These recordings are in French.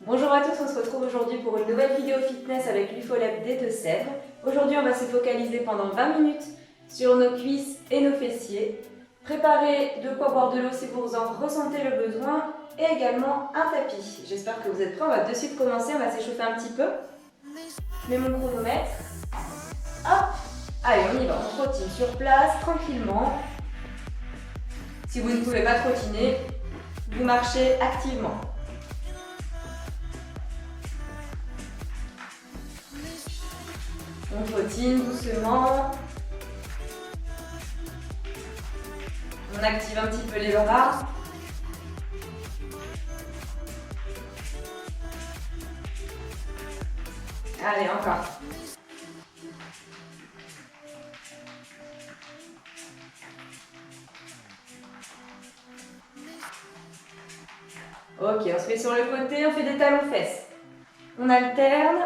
Bonjour à tous, on se retrouve aujourd'hui pour une nouvelle vidéo fitness avec l'UFOLAB des Deux-Sèvres. Aujourd'hui, on va se focaliser pendant 20 minutes sur nos cuisses et nos fessiers. Préparez de quoi boire de l'eau si vous en ressentez le besoin et également un tapis. J'espère que vous êtes prêts, on va de suite commencer, on va s'échauffer un petit peu. Je mets mon chronomètre. Hop! Allez, on y va, on trottine sur place, tranquillement. Si vous ne pouvez pas trottiner, vous marchez activement. On trottine doucement. On active un petit peu les bras. Allez, encore. Ok, on se met sur le côté, on fait des talons-fesses. On alterne.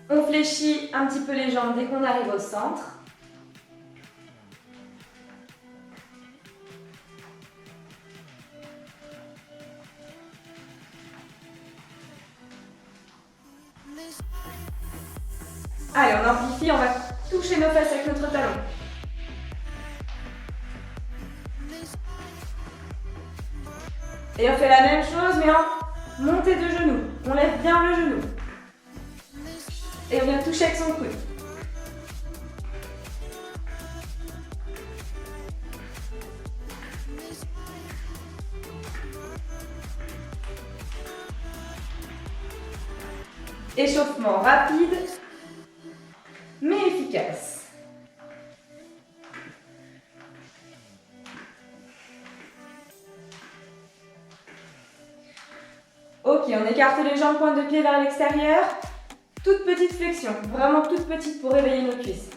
On fléchit un petit peu les jambes dès qu'on arrive au centre. Allez, on amplifie, on va toucher nos fesses avec notre talon. Et on fait la même chose, mais en montée de genou. On lève bien le genou. Et on vient toucher avec son coude. Échauffement rapide, mais efficace. Ok, on écarte les jambes, pointe de pied vers l'extérieur. Toute petite flexion, vraiment toute petite pour réveiller nos cuisses.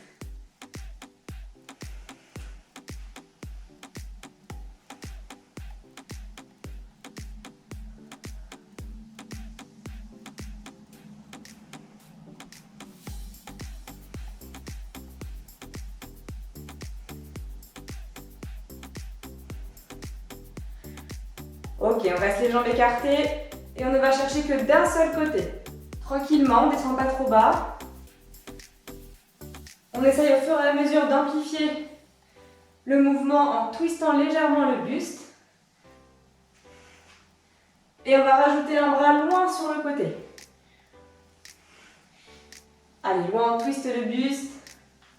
Ok, on reste les jambes écartées et on ne va chercher que d'un seul côté. Tranquillement, on ne descend pas trop bas. On essaye au fur et à mesure d'amplifier le mouvement en twistant légèrement le buste. Et on va rajouter un bras loin sur le côté. Allez, loin, on twiste le buste.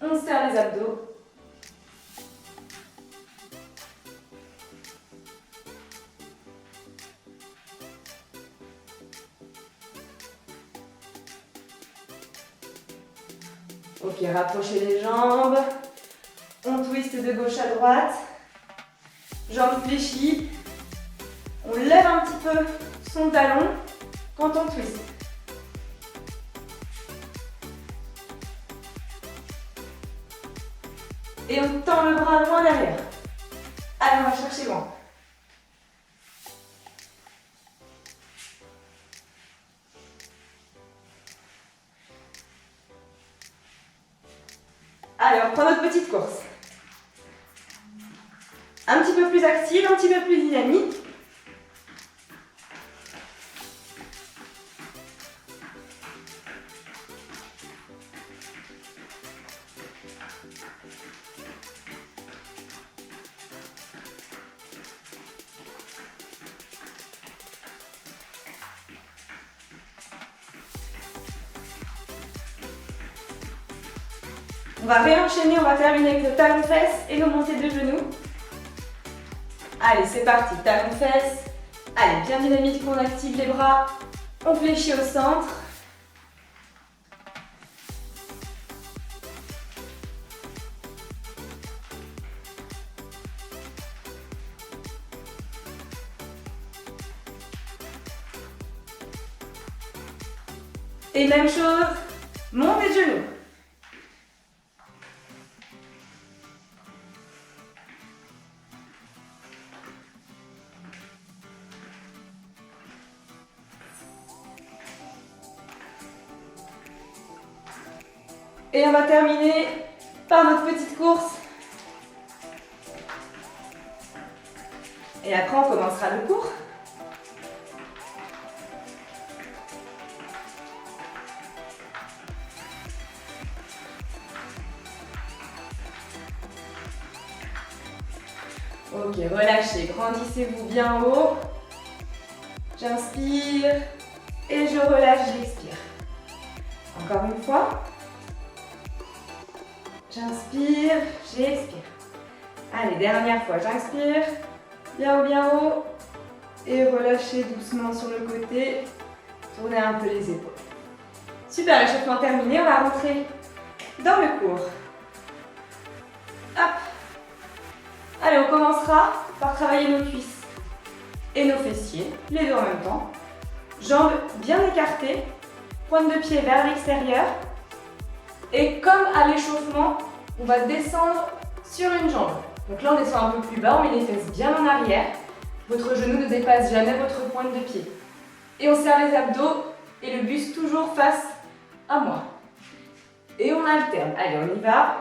On serre les abdos. Ok, rapprochez les jambes. On twiste de gauche à droite. Jambes fléchies. On lève un petit peu son talon quand on twiste. Et on tend le bras loin derrière. Allez, on va chercher loin. Allez, on prend notre petite course. Un petit peu plus active, un petit peu plus dynamique. On va réenchaîner, on va terminer avec nos talons-fesses et nos montées de genoux. Allez, c'est parti, talons-fesses. Allez, bien dynamique, on active les bras. On fléchit au centre. Et même chose, montée de genoux. Et on va terminer par notre petite course. Et après, on commencera le cours. Ok, relâchez, grandissez-vous bien haut. J'inspire et je relâche, j'expire. Encore une fois. J'inspire, j'expire. Allez, dernière fois, j'inspire, bien haut. Et relâchez doucement sur le côté. Tournez un peu les épaules. Super, échauffement terminé, on va rentrer dans le cours. Hop. Allez, on commencera par travailler nos cuisses et nos fessiers, les deux en même temps. Jambes bien écartées, pointe de pied vers l'extérieur. Et comme à l'échauffement, on va descendre sur une jambe. Donc là, on descend un peu plus bas, on met les fesses bien en arrière. Votre genou ne dépasse jamais votre pointe de pied. Et on serre les abdos et le buste toujours face à moi. Et on alterne. Allez, on y va.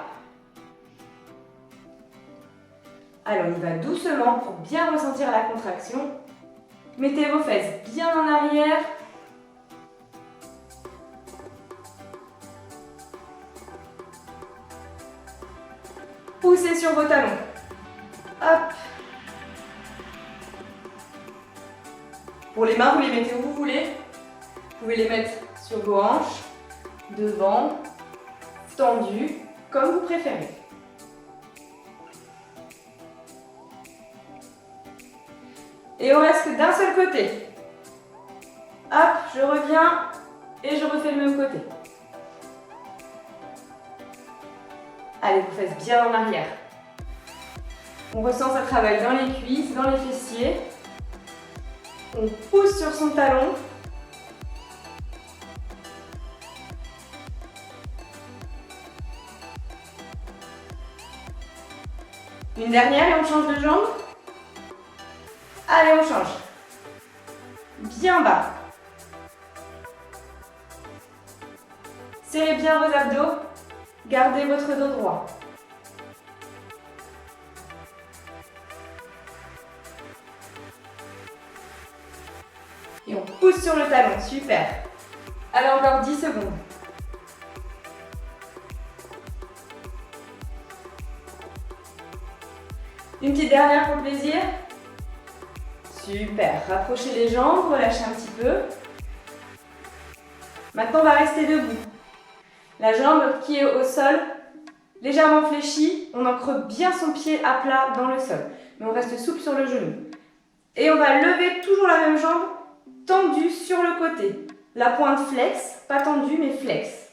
Allez, on y va doucement pour bien ressentir la contraction. Mettez vos fesses bien en arrière. Poussez sur vos talons. Hop. Pour les mains, vous les mettez où vous voulez. Vous pouvez les mettre sur vos hanches, devant, tendues, comme vous préférez. Et on reste d'un seul côté. Hop, je reviens et je refais le même côté. Allez, vous faites bien en arrière. On ressent ça travaille dans les cuisses, dans les fessiers. On pousse sur son talon. Une dernière et on change de jambe. Allez, on change. Bien bas. Serrez bien vos abdos. Gardez votre dos droit. Et on pousse sur le talon. Super. Allez, encore 10 secondes. Une petite dernière pour le plaisir. Super. Rapprochez les jambes, relâchez un petit peu. Maintenant, on va rester debout. La jambe qui est au sol, légèrement fléchie, on ancre bien son pied à plat dans le sol. Mais on reste souple sur le genou. Et on va lever toujours la même jambe, tendue sur le côté. La pointe flex, pas tendue mais flex.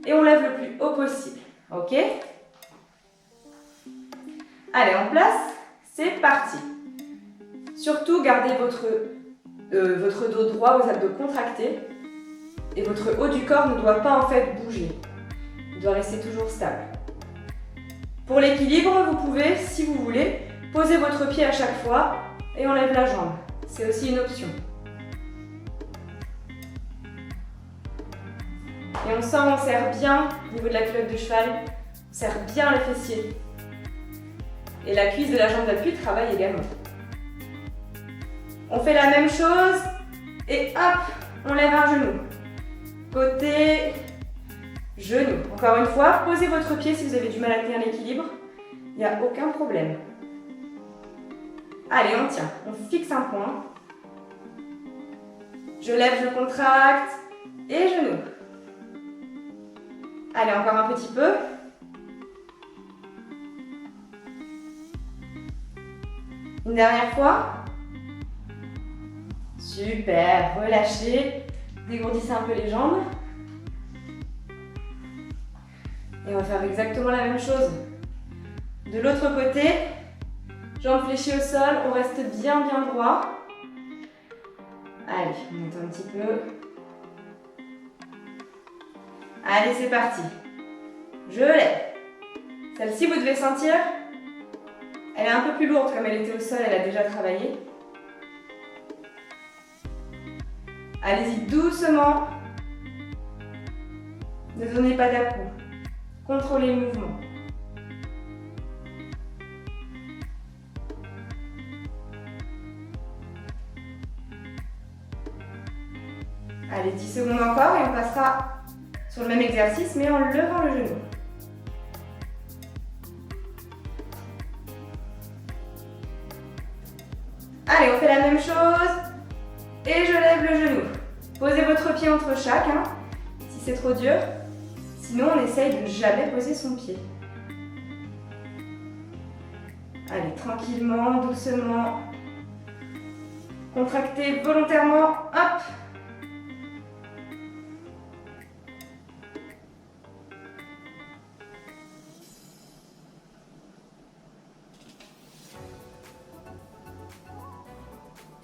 Et on lève le plus haut possible. Ok ? Allez, en place, c'est parti. Surtout, gardez votre dos droit, vos abdos contractés. Et votre haut du corps ne doit pas en fait bouger. Il doit rester toujours stable. Pour l'équilibre, vous pouvez, si vous voulez, poser votre pied à chaque fois et on lève la jambe. C'est aussi une option. Et on sent, on serre bien au niveau de la culotte de cheval. On serre bien les fessiers. Et la cuisse de la jambe d'appui travaille également. On fait la même chose et hop, on lève un genou. Côté, genou. Encore une fois, posez votre pied si vous avez du mal à tenir l'équilibre. Il n'y a aucun problème. Allez, on tient. On fixe un point. Je lève, je contracte et genou. Allez, encore un petit peu. Une dernière fois. Super, relâchez. Dégourdissez un peu les jambes. Et on va faire exactement la même chose. De l'autre côté, jambes fléchies au sol, on reste bien droit. Allez, on monte un petit peu. Allez, c'est parti. Je lève. Celle-ci, vous devez sentir, elle est un peu plus lourde comme elle était au sol, elle a déjà travaillé. Allez-y doucement. Ne donnez pas d'à-coups. Contrôlez le mouvement. Allez, 10 secondes encore et on passera sur le même exercice mais en levant le genou. Allez, on fait la même chose. Et je lève le genou. Posez votre pied entre chaque, hein, si c'est trop dur. Sinon, on essaye de ne jamais poser son pied. Allez, tranquillement, doucement. Contractez volontairement. Hop.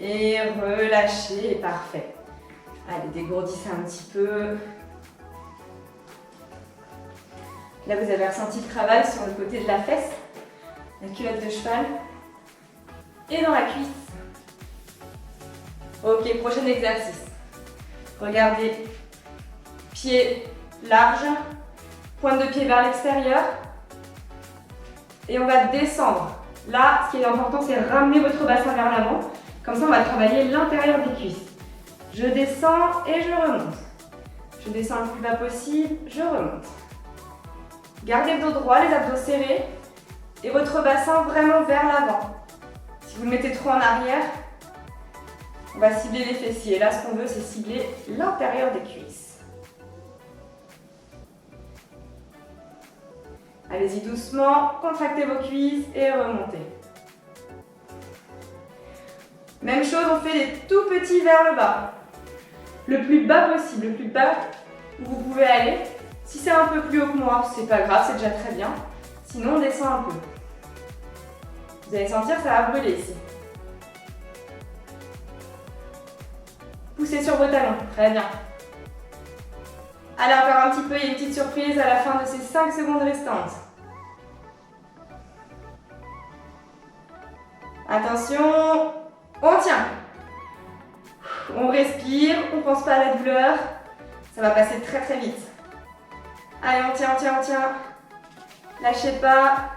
Et relâchez, parfait. Allez, dégourdissez un petit peu. Là, vous avez ressenti le travail sur le côté de la fesse, la culotte de cheval et dans la cuisse. Ok, prochain exercice. Regardez, pied large, pointe de pied vers l'extérieur. Et on va descendre. Là, ce qui est important, c'est ramener votre bassin vers l'avant. Comme ça, on va travailler l'intérieur des cuisses. Je descends et je remonte. Je descends le plus bas possible, je remonte. Gardez le dos droit, les abdos serrés et votre bassin vraiment vers l'avant. Si vous le mettez trop en arrière, on va cibler les fessiers. Là, ce qu'on veut, c'est cibler l'intérieur des cuisses. Allez-y doucement, contractez vos cuisses et remontez. Même chose, on fait des tout petits vers le bas. Le plus bas possible, le plus bas où vous pouvez aller. Si c'est un peu plus haut que moi, c'est pas grave, c'est déjà très bien. Sinon, on descend un peu. Vous allez sentir que ça va brûler ici. Poussez sur vos talons, très bien. Allez, encore un petit peu, il y a une petite surprise à la fin de ces 5 secondes restantes. Attention, on tient. On respire, on ne pense pas à la douleur. Ça va passer très très vite. Allez, on tient, on tient, on tient. Lâchez pas.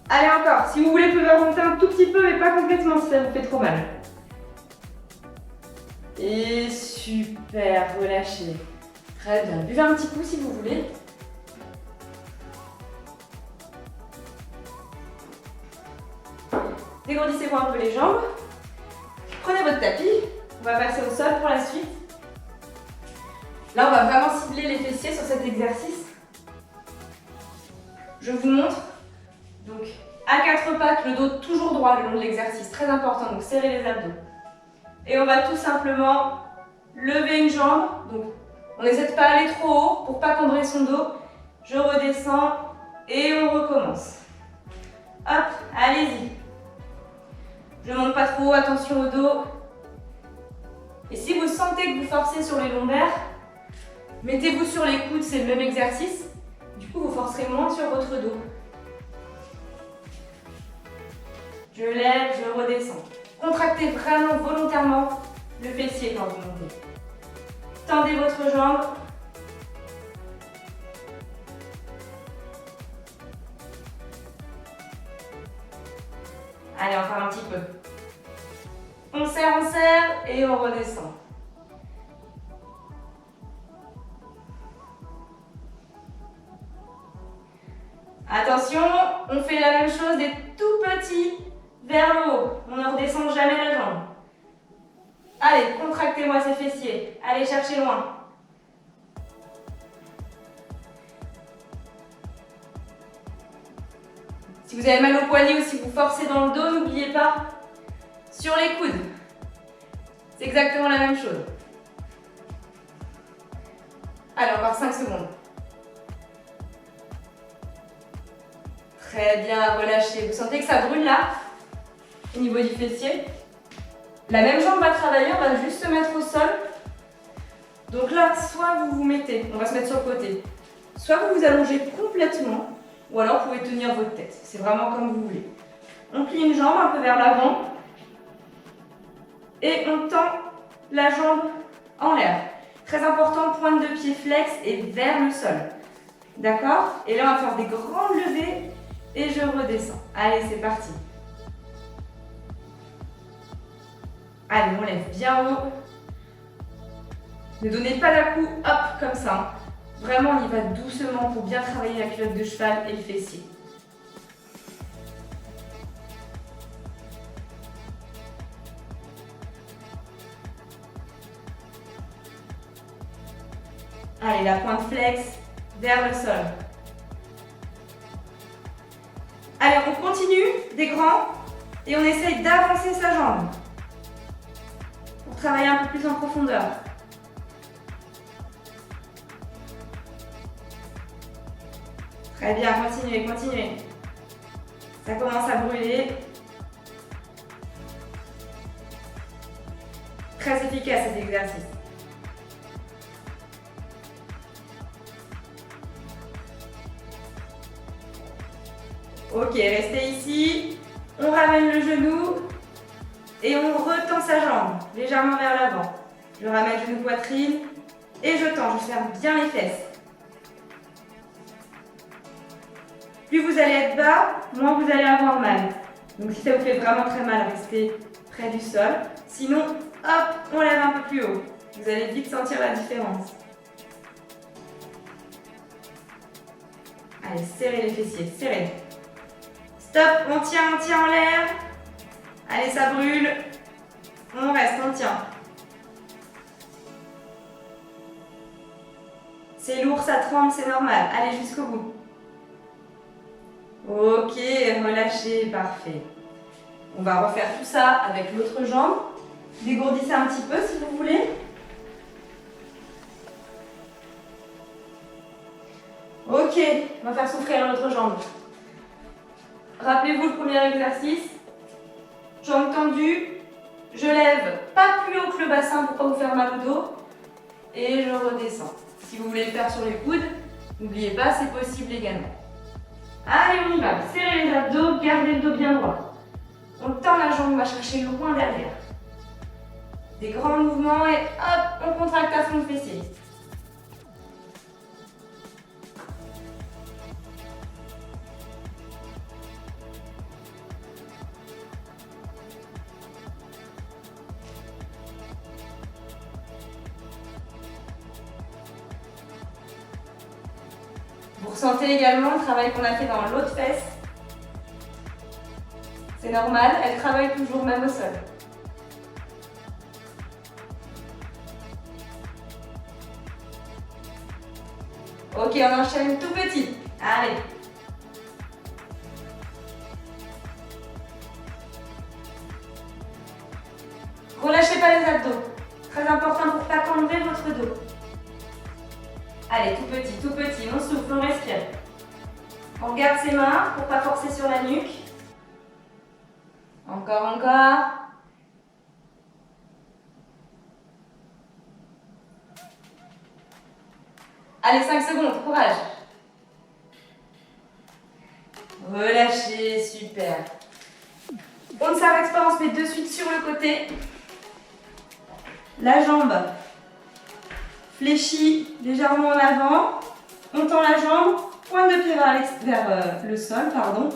Allez, encore. Si vous voulez, vous pouvez remonter un tout petit peu, mais pas complètement si ça vous fait trop mal. Et super, relâchez. Très bien. Buvez un petit coup si vous voulez. Dégourdissez-vous un peu les jambes. Prenez votre tapis. On va passer au sol pour la suite. Là, on va vraiment cibler les fessiers sur cet exercice. Je vous montre. Donc, à 4 pattes, le dos toujours droit le long de l'exercice. Très important, donc serrez les abdos. Et on va tout simplement lever une jambe. Donc, on n'essaie de pas aller trop haut pour pas cambrer son dos. Je redescends et on recommence. Hop, allez-y. Je ne monte pas trop haut, attention au dos. Et si vous sentez que vous forcez sur les lombaires, mettez-vous sur les coudes, c'est le même exercice. Du coup, vous forcerez moins sur votre dos. Je lève, je redescends. Contractez vraiment volontairement le fessier quand vous montez. Tendez votre jambe. Allez, encore un petit peu. On serre et on redescend. Attention, on fait la même chose des tout petits vers le haut. On ne redescend jamais la jambe. Allez, contractez-moi ces fessiers. Allez chercher loin. Si vous avez mal au poignet ou si vous forcez dans le dos, n'oubliez pas, sur les coudes. C'est exactement la même chose. Allez, encore 5 secondes. Très bien, relâchez. Vous sentez que ça brûle là, au niveau du fessier. La même jambe va travailler, on va juste se mettre au sol. Donc là, soit vous vous mettez, on va se mettre sur le côté, soit vous vous allongez complètement, ou alors vous pouvez tenir votre tête. C'est vraiment comme vous voulez. On plie une jambe un peu vers l'avant et on tend la jambe en l'air. Très important, pointe de pied flex et vers le sol. D'accord? Et là, on va faire des grandes levées et je redescends. Allez, c'est parti. Allez, on lève bien haut. Ne donnez pas d'un coup, hop, comme ça. Vraiment, on y va doucement pour bien travailler la culotte de cheval et le fessier. Allez, la pointe flex vers le sol. Allez, on continue des grands et on essaye d'avancer sa jambe pour travailler un peu plus en profondeur. Très bien, continuez, continuez. Ça commence à brûler. Très efficace cet exercice. Ok, restez ici. On ramène le genou et on retend sa jambe légèrement vers l'avant. Je ramène genou poitrine et je tends, je ferme bien les fesses. Plus vous allez être bas, moins vous allez avoir mal. Donc si ça vous fait vraiment très mal, restez près du sol. Sinon, hop, on lève un peu plus haut. Vous allez vite sentir la différence. Allez, serrez les fessiers, serrez. Stop, on tient en l'air. Allez, ça brûle. On reste, on tient. C'est lourd, ça tremble, c'est normal. Allez jusqu'au bout. Ok, relâchez, parfait. On va refaire tout ça avec l'autre jambe. Dégourdissez un petit peu si vous voulez. Ok, on va faire souffrir l'autre jambe. Rappelez-vous le premier exercice. Jambes tendues. Je lève pas plus haut que le bassin pour ne pas vous faire mal au dos. Et je redescends. Si vous voulez le faire sur les coudes, n'oubliez pas, c'est possible également. Allez, on y va. Serrez les abdos, gardez le dos bien droit. On tend la jambe, on va chercher le coin derrière. Des grands mouvements et hop, on contracte à fond le fessier. Vous ressentez également le travail qu'on a fait dans l'autre fesse. C'est normal, elle travaille toujours même au sol. Ok, on enchaîne tout petit. Allez. Relâchez pas les abdos. Très important pour ne pas cambrer votre dos. Allez, tout petit, on souffle, on respire. On regarde ses mains pour ne pas forcer sur la nuque. Encore. Allez, 5 secondes, courage. Relâchez, super. On ne s'arrête pas, on se met de suite sur le côté. La jambe fléchit légèrement en avant. On tend la jambe, pointe de pied vers le sol, pardon.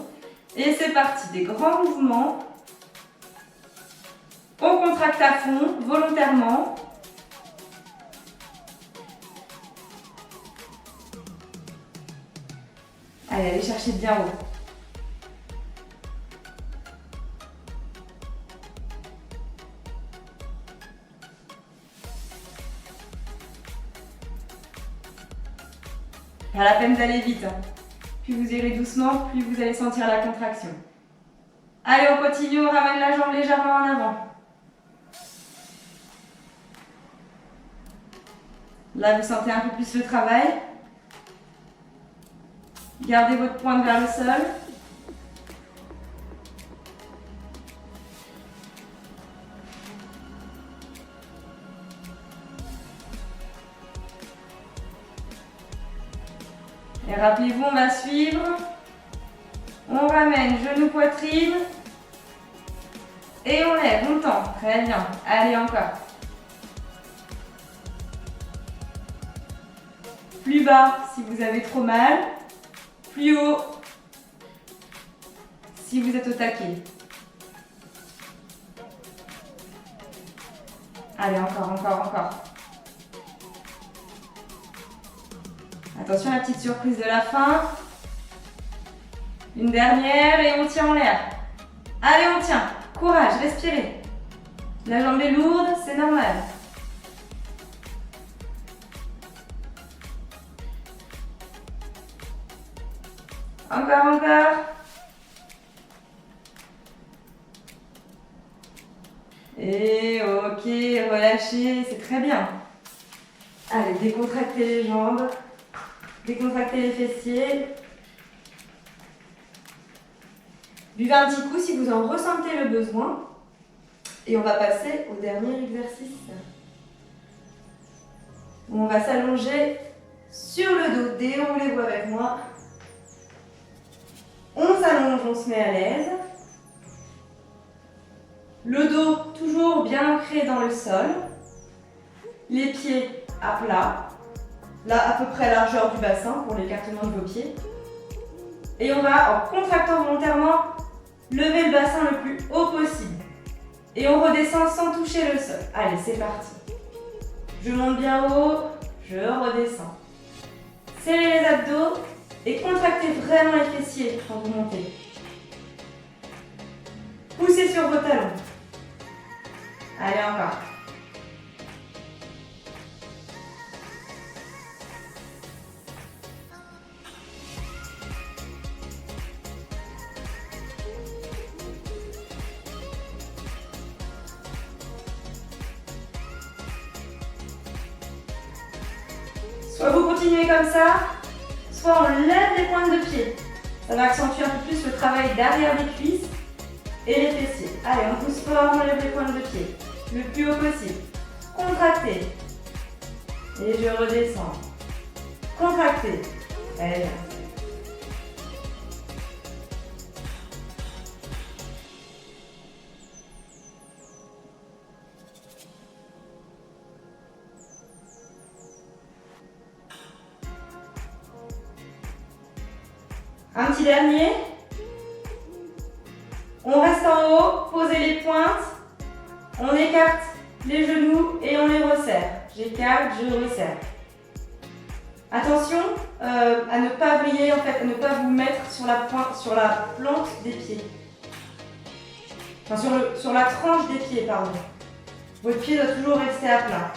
Et c'est parti, des grands mouvements. On contracte à fond, volontairement. Allez chercher bien haut. Pas la peine d'aller vite. Plus vous irez doucement, plus vous allez sentir la contraction. Allez, on continue, on ramène la jambe légèrement en avant. Là, vous sentez un peu plus le travail. Gardez votre pointe vers le sol. Et rappelez-vous, on va suivre. On ramène genou poitrine. Et on lève, on tend. Très bien. Allez, encore. Plus bas si vous avez trop mal. Plus haut si vous êtes au taquet. Allez, encore. Attention à la petite surprise de la fin. Une dernière et on tient en l'air. Allez, on tient. Courage, respirez. La jambe est lourde, c'est normal. encore. Et ok, relâchez, c'est très bien. Allez, décontractez les jambes, décontractez les fessiers. Buvez un petit coup si vous en ressentez le besoin. Et on va passer au dernier exercice. On va s'allonger sur le dos, déroulez-vous avec moi. On s'allonge, on se met à l'aise. Le dos toujours bien ancré dans le sol. Les pieds à plat. Là, à peu près largeur du bassin pour l'écartement de vos pieds. Et on va, en contractant volontairement, lever le bassin le plus haut possible. Et on redescend sans toucher le sol. Allez, c'est parti. Je monte bien haut, je redescends. Serrez les abdos et contractez vraiment les fessiers quand vous montez. Poussez sur vos talons. Allez, encore. Soit vous continuez comme ça, soit on lève les pointes de pied. Ça va accentuer un peu plus le travail derrière les cuisses et les fessiers. Allez, on pousse fort, on lève les pointes de pied. Le plus haut possible. Contractez. Et je redescends. Contractez. Très bien. Un petit dernier. On reste en haut, posez les pointes. On écarte les genoux et on les resserre. J'écarte, je resserre. Attention à ne pas vriller, en fait, à ne pas vous mettre sur la plante des pieds. Enfin, sur la tranche des pieds, pardon. Votre pied doit toujours rester à plat.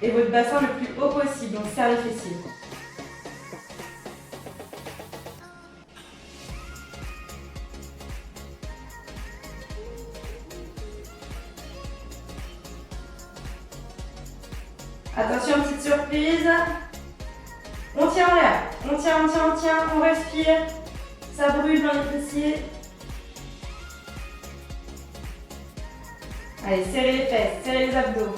Et votre bassin le plus haut possible, donc serre les fessiers. Attention, petite surprise. On tient en l'air. On tient, on respire. Ça brûle dans les fessiers. Allez, serrez les fesses, serrez les abdos.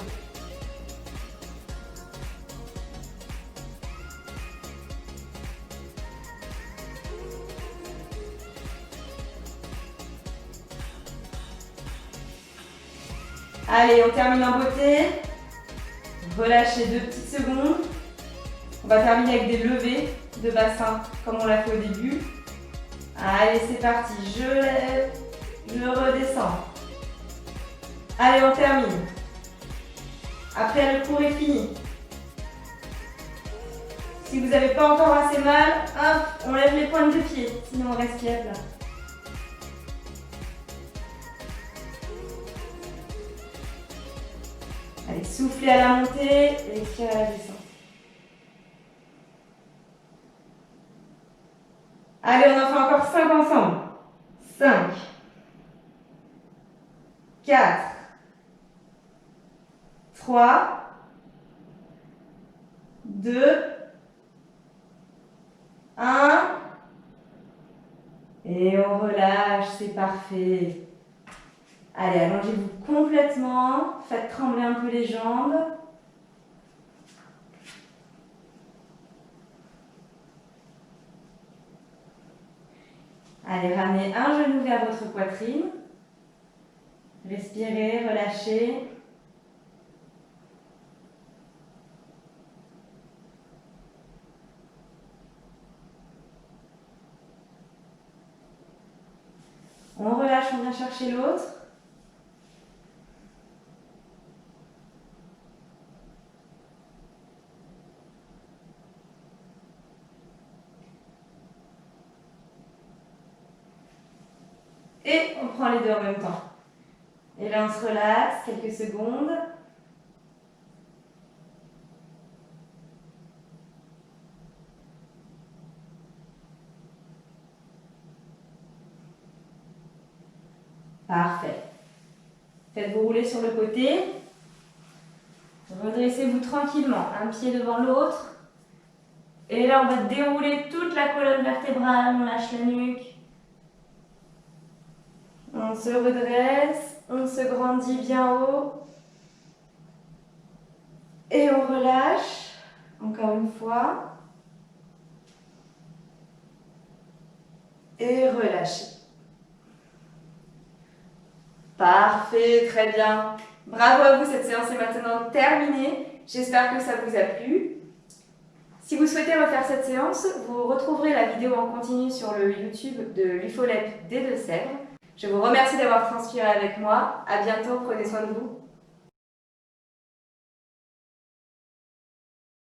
Allez, on termine en beauté. Relâchez 2 petites secondes. On va terminer avec des levées de bassin comme on l'a fait au début. Allez, c'est parti. Je lève, je redescends. Allez, on termine. Après, le cours est fini. Si vous n'avez pas encore assez mal, hop, on lève les pointes de pied. Sinon, on reste pied à plat. Allez, soufflez à la montée et expirez à la descente. Allez, on en fait encore 5 ensemble. 5, 4, 3, 2, 1. Et on relâche, c'est parfait. Allez, allongez-vous complètement, faites trembler un peu les jambes. Allez, ramenez un genou vers votre poitrine. Respirez, relâchez. On relâche, on vient chercher l'autre. Et on prend les deux en même temps. Et là, on se relaxe quelques secondes. Parfait. Faites-vous rouler sur le côté. Redressez-vous tranquillement, un pied devant l'autre. Et là, on va dérouler toute la colonne vertébrale, on lâche la nuque. On se redresse, on se grandit bien haut. Et on relâche, encore une fois. Et relâchez. Parfait, très bien. Bravo à vous, cette séance est maintenant terminée. J'espère que ça vous a plu. Si vous souhaitez refaire cette séance, vous retrouverez la vidéo en continu sur le YouTube de l'UFOLEP des Deux-Sèvres. Je vous remercie d'avoir transpiré avec moi. À bientôt, prenez soin de vous.